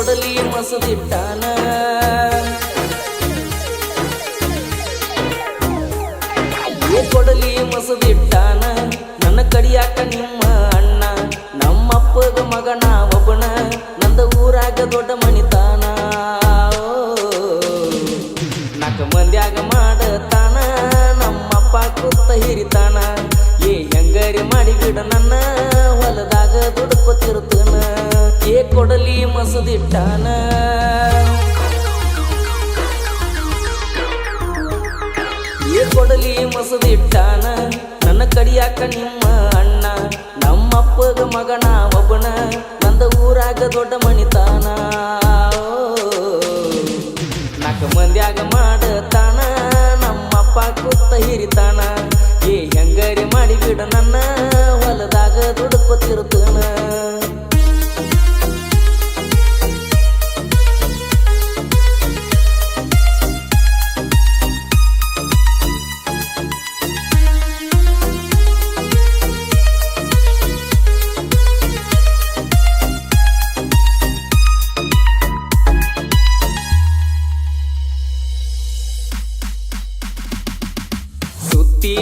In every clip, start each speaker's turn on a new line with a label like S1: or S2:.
S1: ಕೊಡಲಿ ಮಸದಿಟ್ಟಾನ ಕೊಡಲಿ ಮಸದಿಟ್ಟಾನ ನನ್ನ ಕಡಿಯಾಕ ನಿಮ್ಮ ಅಣ್ಣ ನಮ್ಮಪ್ಪಗ ಮಗನ ಒಬ್ಬನ ನಂದ ಊರಾಗ ದೊಡ್ಡ ಮಣಿತಾನ ನಾಲ್ಕ ಮಂದ್ಯಾಗ ಮಾಡತಾನ ನಮ್ಮಪ್ಪ ಕೂತ ಹಿರಿತಾನ ಹೆಂಗರಿ ಮಾಡಿಬಿಡ ನನ್ನ ಹೊಲದಾಗ ದುಡ್ಕೊತಿರ್ತನ ಕೊಡಲಿ ಮಸದಿಟ್ಟಾನ ಕೊಡಲಿ ಮಸದಿಟ್ಟಾನ ನನ್ನ ಕಡಿಯಾಕ ನಿಮ್ಮ ಅಣ್ಣ ನಮ್ಮಪ್ಪಗ ಮಗನ ಒಬ್ಬನ ನಂದ ಊರಾಗ ದೊಡ್ಡ ಮಣಿತಾನ ನಾಲ್ಕ ಮಂದ್ಯಾಗ ಮಾಡತಾನ ನಮ್ಮಪ್ಪ ಕೂತ ಹಿರಿತಾನ ಹೆಂಗರಿ ಮಾಡಿಬಿಡ ನನ್ನ ಹೊಲದಾಗ ದುಡ್ಕೊತಿರ್ತನ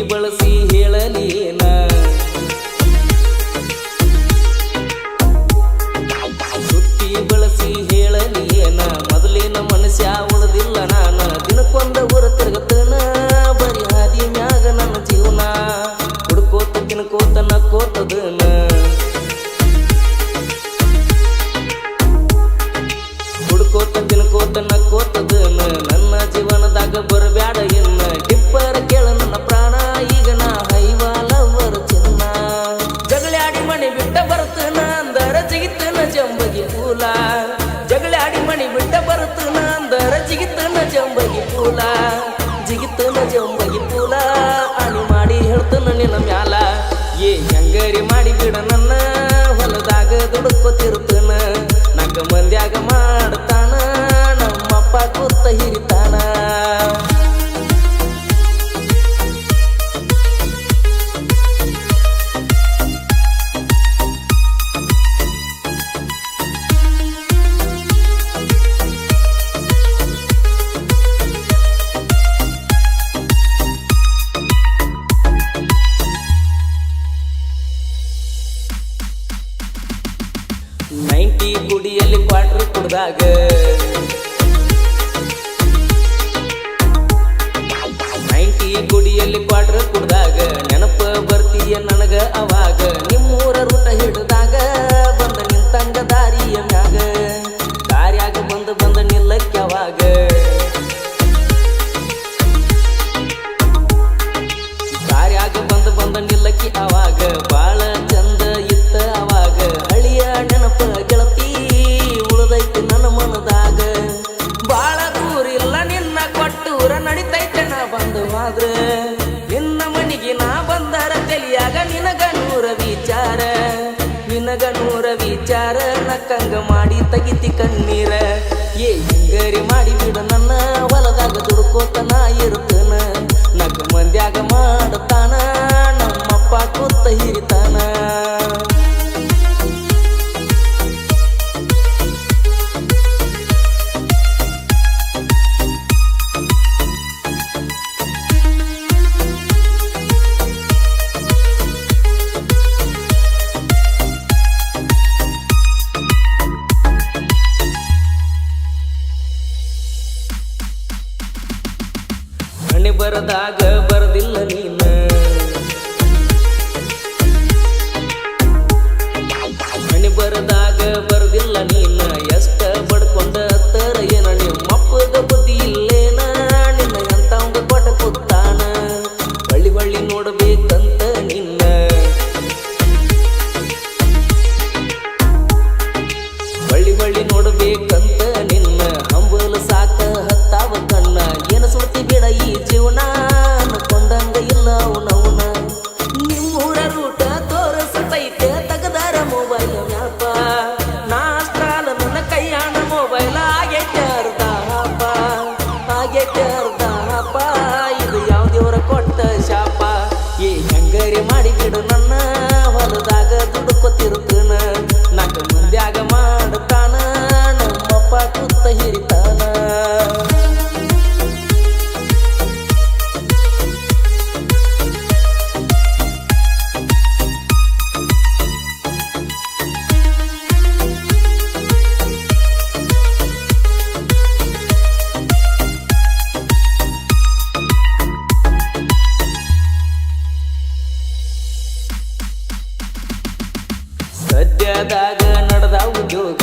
S1: ಬಳಸಿ ಹೇಳಲೇನ ಸುತ್ತಿ ಬಳಸಿ ಹೇಳಲೇನ ಮೊದಲಿನ ಮನುಷ್ಯ ಉಳಿದಿಲ್ಲ ನಾನ ದಿನಕ್ಕೊಂದ ಊರ ತಿರುಗತನ ಬರಿ ಹಾದಿ ಮ್ಯಾಗ ನನ್ನ ಜೀವನ ಹುಡ್ಕೋತ ತಿನ್ಕೋತ ನಕ್ಕೋತದನ ಹುಡ್ಕೋತ ತಿನ್ಕೋತ ನಕ್ಕೋತದನ ನನ್ನ ಜೀವನದಾಗ ಬರಬ್ಯಾಡ ಇನ್ನ ಡಿಪ್ಪರ ಕೇಳ ನನ್ನ ಪ್ರಾಣ ಈಗ ನಾ ಹೈವಾಲವರ ಚಿನ್ನ ಜಗಳಾಡಿ ಮಣಿ ಬಿಟ್ಟ ಬರ್ತನ ಅಂದರ ಜಿಗಿತನ ಜಂಬಗಿ ಪೂಲ ಜಗಳಾಡಿ ಮಣಿ ಬಿಟ್ಟ ಬರ್ತನ ಅಂದರ ಜಿಗಿತನ ಜಂಬಗಿ ಪೂಲ ಜಿಗಿತನ ಜಂಬಗಿ ಪೂಲ ಅಣಿ ಮಾಡಿ ಹೇಳ್ತನ ನಿನ್ನ ಮ್ಯಾಲ ಹೆಂಗರಿ ಮಾಡಿ ಬಿಡ ನನ್ನ ಹೊಲದಾಗ ದುಡ್ಕೊತಿರ್ತನ ನಾಲ್ಕ ಮಂದ್ಯಾಗ ಮಾಡ್ತಾನ ನಮ್ಮಪ್ಪ ಕೂತ ಹಿರಿತಾನ ಗುಡಿಯಲ್ಲಿ ಕ್ವಾಟ್ರ್ ಕುಡ್ದಾಗ ಗುಡಿಯಲ್ಲಿ ಕ್ವಾಟ್ರ್ ಕುಡ್ದಾಗ ನೆನಪ ಬರ್ತೀಯ ನನಗ ಅವಾಗ ನಿಮ್ಮೂರ ರೂಟ ಹಿಡಿದಾಗ ಬಂದ ನಿಂತಂಗ ದಾರಿಯ ಮ್ಯಾಗ ದಾರ್ಯಾಗ ಬಂದ ನಿಲ್ಲಕ್ಯವಾಗ ದಾರ್ಯಾಗ ಬಂದ ನಿಲ್ಲಕ್ಕಿ ಅವಾಗ ಬಾಳ ಚಂದ ಇತ್ತ ಅವಾಗ ಹಳಿಯ ನೆನಪ ಗೆಳತಿ ಉಳಿದೈತಿ ನನ್ನ ಮನದಾಗ ಬಾಳ ದೂರಿಲ್ಲ ನಿನ್ನ ಕೊಟ್ಟೂರ ನಡಿತೈತೆ ನಾ ಬಂದು ಆದ್ರ ನಿನ್ನ ಮನಿಗೆ ನಾ ಬಂದರ ತಲಿಯಾಗ ನಿನಗ ನೂರ ವಿಚಾರ ನಕ್ಕಂಗ ಮಾಡಿ ತಗಿತಿ ಕಣ್ಣೀರ ಹೆಂಗರಿ ಮಾಡಿ ಬಿಡ ನನ್ನ ಹೊಲದಾಗ ದುಡ್ಕೋತ ನಾ ಇರ್ತನ ನಕ್ಕ ಮಂದ್ಯಾಗ ಮಾಡತಾನ ನಮ್ಮಪ್ಪ ಕೂತ ಹಿರಿತಾನ ಬರದಾಗ ಬರದಿಲ್ಲ ನೀನ ಮಣಿ ಬರದಾಗ ಬರದಿಲ್ಲ ನೀನ ಎಷ್ಟ ಬಡ್ಕೊಂಡ ಹತ್ತರ ಏನ ನಿಮ್ಮಪ್ಪಗ ಬುದ್ಧಿ ಇಲ್ಲೇನ ನಿನ್ನ ಎಂತವಂಗ ಕೊಟ್ಟ ಕೂತಾನ ಬಳ್ಳಿ ನೋಡಬೇಕಂತ ನಿನ್ನ ಬಳ್ಳಿ ನೋಡಬೇಕಂತ ನಿನ್ನ ಹಂಬಲ ಸಾಕ ಹತ್ತಾವ ಕಣ್ಣ ಏನ ಸುಡ್ತಿ ಬಿಡ ಈ ಜೀವನ ಅನ್ಕೊಂಡಂಗ ಇಲ್ಲ ಅವನವನ ನಿಮ್ಮೂರ ರೂಟ ತೋರಿಸತೈತೆ ತಗದಾರ ಮೊಬೈಲ್ ಮ್ಯಾಪ ನಾಷ್ಟ್ರಾಲ ನನ್ನ ಕೈಯಾಣ ಮೊಬೈಲ್ ಆಗೈತೆ ಅರ್ಧ ಹಾಪ ಇದು ಯಾವ ದೇವರ ಕೊಟ್ಟ ಶಾಪ ಹೆಂಗರಿ ಮಾಡಿ ಬಿಡು ನನ್ನ ಹೊಲದಾಗ ದುಡ್ಕೊತಿರ್ತನ ನಾಲ್ಕು ಮಂದ್ಯಾಗ ಮಾಡತಾನ ನಮ್ಮ ದುರ್ಗದಾಗ ನಡೆದ ಉದ್ಯೋಗ